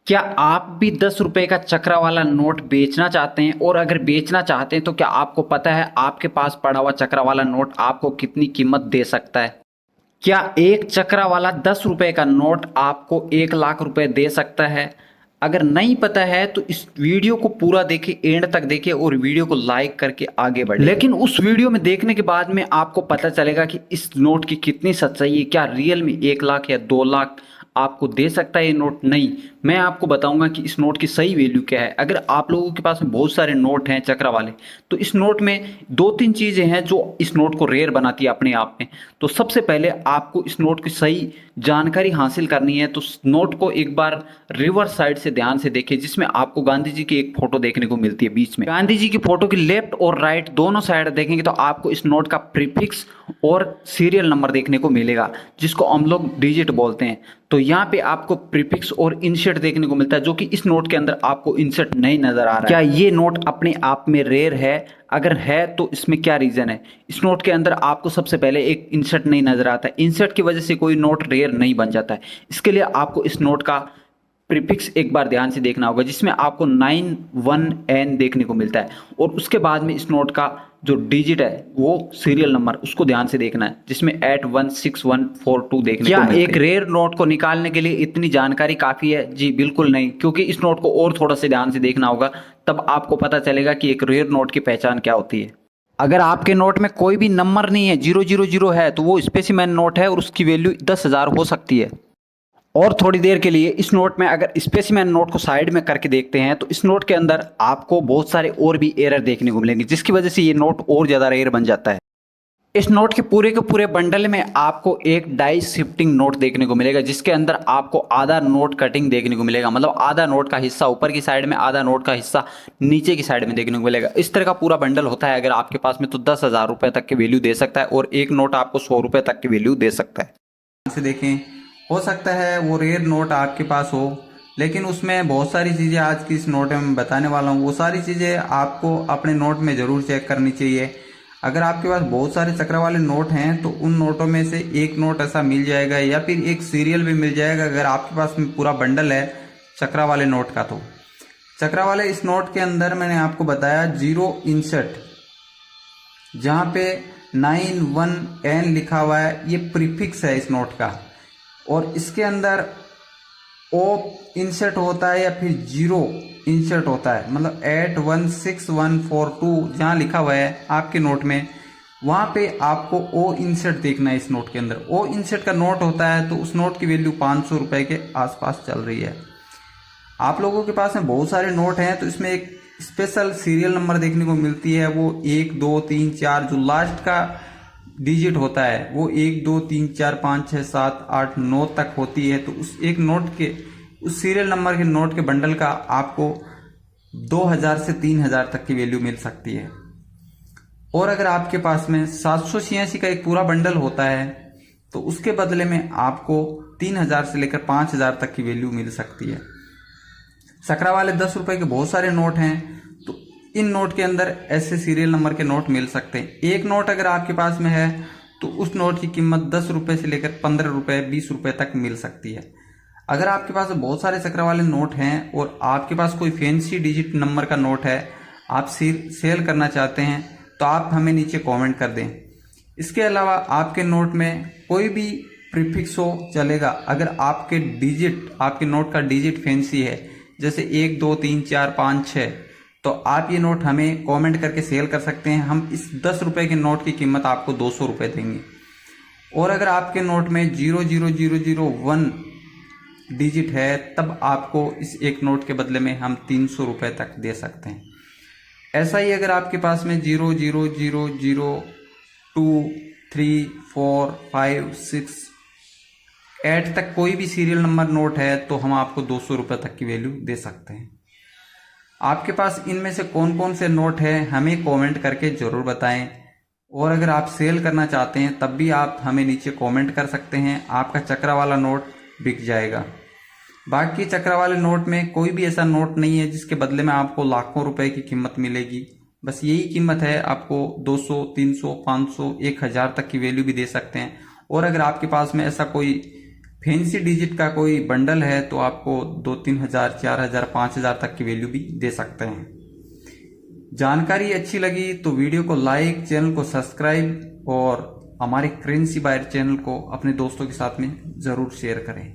क्या आप भी 10 रुपए का चक्रा वाला नोट बेचना चाहते हैं? और अगर बेचना चाहते हैं तो क्या आपको पता है आपके पास पड़ा हुआ चक्रा वाला नोट आपको कितनी कीमत दे सकता है? क्या एक चक्रा वाला 10 रुपए का नोट आपको 1 लाख रुपए दे सकता है? अगर नहीं पता है तो इस वीडियो को पूरा देखिए, एंड तक देखिए और वीडियो को लाइक करके आगे बढ़े। लेकिन उस वीडियो में देखने के बाद में आपको पता चलेगा कि इस नोट की कितनी सच्चाई है। क्या रियल में 1 लाख या 2 लाख आपको दे सकता है ये नोट? नहीं, मैं आपको बताऊंगा कि इस नोट की सही वैल्यू क्या है। अगर आप लोगों के पास में बहुत सारे नोट हैं चक्रा वाले, तो इस नोट में दो तीन चीजें हैं जो इस नोट को रेयर बनाती है अपने आप में। तो सबसे पहले आपको इस नोट की सही जानकारी हासिल करनी है, तो नोट को एक बार रिवर्स साइड से ध्यान से देखिए, जिसमें आपको गांधी जी की एक फोटो देखने को मिलती है। बीच में गांधी जी की फोटो की लेफ्ट और राइट दोनों साइड देखेंगे तो आपको इस नोट का प्रीफिक्स और सीरियल नंबर देखने को मिलेगा, जिसको हम लोग डिजिट बोलते हैं। तो यहाँ पे आपको प्रीफिक्स और इंसर्ट देखने को मिलता है, जो कि इस नोट के अंदर आपको इंसर्ट नहीं नजर आ रहा है। क्या ये नोट अपने आप में रेयर है? अगर है तो इसमें क्या रीजन है? इस नोट के अंदर आपको सबसे पहले एक इंसर्ट नहीं नजर आता है। इंसर्ट की वजह से कोई नोट रेयर नहीं बन जाता है। इसके लिए आपको इस नोट का प्रीफिक्स एक बार ध्यान से देखना होगा, जिसमें आपको 91N देखने को मिलता है। और उसके बाद में इस नोट का जो डिजिट है वो सीरियल नंबर, उसको ध्यान से देखना है, जिसमें 816142 देखने को मिलता है। क्या एक रेयर नोट को निकालने के लिए इतनी जानकारी काफी है? जी बिल्कुल नहीं, क्योंकि इस नोट को और थोड़ा सा ध्यान से देखना होगा, तब आपको पता चलेगा कि एक रेयर नोट की पहचान क्या होती है। अगर आपके नोट में कोई भी नंबर नहीं है, 000 है, तो वो स्पेसिमेन नोट है और उसकी वैल्यू 10,000 हो सकती है। और थोड़ी देर के लिए इस नोट में अगर स्पेसिमेन नोट को साइड में करके देखते हैं, तो इस नोट के अंदर आपको बहुत सारे और भी एरर देखने को मिलेंगे, जिसकी वजह से ये नोट और ज़्यादा रेयर बन जाता है। इस नोट के पूरे बंडल में आपको एक डाई शिफ्टिंग नोट देखने को मिलेगा, जिसके अंदर आपको आधा नोट कटिंग देखने को मिलेगा। मतलब आधा नोट का हिस्सा ऊपर की साइड में, आधा नोट का हिस्सा नीचे की साइड में देखने को मिलेगा। इस तरह का पूरा बंडल होता है अगर आपके पास में, तो 10,000 रुपए तक की वैल्यू दे सकता है, और एक नोट आपको 100 रुपए तक की वैल्यू दे सकता है। से देखें, हो सकता है वो रेयर नोट आपके पास हो, लेकिन उसमें बहुत सारी चीज़ें आज की इस नोट में मैं बताने वाला हूँ, वो सारी चीज़ें आपको अपने नोट में ज़रूर चेक करनी चाहिए। अगर आपके पास बहुत सारे चक्र वाले नोट हैं तो उन नोटों में से एक नोट ऐसा मिल जाएगा, या फिर एक सीरियल भी मिल जाएगा अगर आपके पास में पूरा बंडल है चक्रा वाले नोट का। तो चक्रा वाले इस नोट के अंदर मैंने आपको बताया जीरो इंसर्ट, जहाँ पे 91N लिखा हुआ है, ये प्रीफिक्स है इस नोट का। और इसके अंदर ओ इंसर्ट होता है या फिर जीरो इंसर्ट होता है, मतलब 816142 जहाँ लिखा हुआ है आपके नोट में, वहाँ पे आपको ओ इंसर्ट देखना है इस नोट के अंदर। ओ इंसर्ट का नोट होता है तो उस नोट की वैल्यू 500 रुपये के आसपास चल रही है। आप लोगों के पास में बहुत सारे नोट हैं, तो इसमें एक स्पेशल सीरियल नंबर देखने को मिलती है, वो 1 2 3 4 जो लास्ट का डिजिट होता है वो 1 2 3 4 5 6 7 8 9 तक होती है। तो उस एक नोट के, उस सीरियल नंबर के नोट के बंडल का आपको 2,000 से 3,000 तक की वैल्यू मिल सकती है। और अगर आपके पास में 786 का एक पूरा बंडल होता है तो उसके बदले में आपको 3,000 से लेकर 5,000 तक की वैल्यू मिल सकती है। चक्रा वाले 10 रुपए के बहुत सारे नोट हैं, तो इन नोट के अंदर ऐसे सीरियल नंबर के नोट मिल सकते हैं। एक नोट अगर आपके पास में है तो उस नोट की कीमत 10 रुपए से लेकर 15 रुपए 20 रुपए तक मिल सकती है। अगर आपके पास बहुत सारे चक्रा वाले नोट हैं और आपके पास कोई फैंसी डिजिट नंबर का नोट है, आप सेल करना चाहते हैं, तो आप हमें नीचे कमेंट कर दें। इसके अलावा आपके नोट में कोई भी प्रीफिक्स हो चलेगा, अगर आपके डिजिट, आपके नोट का डिजिट फैंसी है, जैसे 1 2 3 4 5 6, तो आप ये नोट हमें कमेंट करके सेल कर सकते हैं। हम इस 10 रुपए के नोट की कीमत आपको 200 रुपये देंगे। और अगर आपके नोट में 00001 डिजिट है, तब आपको इस एक नोट के बदले में हम 300 रुपये तक दे सकते हैं। ऐसा ही अगर आपके पास में 00002 3 4 5 6 8 तक कोई भी सीरियल नंबर नोट है, तो हम आपको 200 रुपये तक की वैल्यू दे सकते हैं। आपके पास इनमें से कौन कौन से नोट हैं हमें कमेंट करके ज़रूर बताएं। और अगर आप सेल करना चाहते हैं तब भी आप हमें नीचे कमेंट कर सकते हैं, आपका चक्रा वाला नोट बिक जाएगा। बाकी चक्रा वाले नोट में कोई भी ऐसा नोट नहीं है जिसके बदले में आपको लाखों रुपए की कीमत मिलेगी। बस यही कीमत है, आपको 200 300 500 1000 तक की वैल्यू भी दे सकते हैं। और अगर आपके पास में ऐसा कोई फैंसी डिजिट का कोई बंडल है तो आपको 2-3 हजार, 4 हजार, 5 हजार तक की वैल्यू भी दे सकते हैं। जानकारी अच्छी लगी तो वीडियो को लाइक, चैनल को सब्सक्राइब और हमारे करेंसी बायर चैनल को अपने दोस्तों के साथ में जरूर शेयर करें।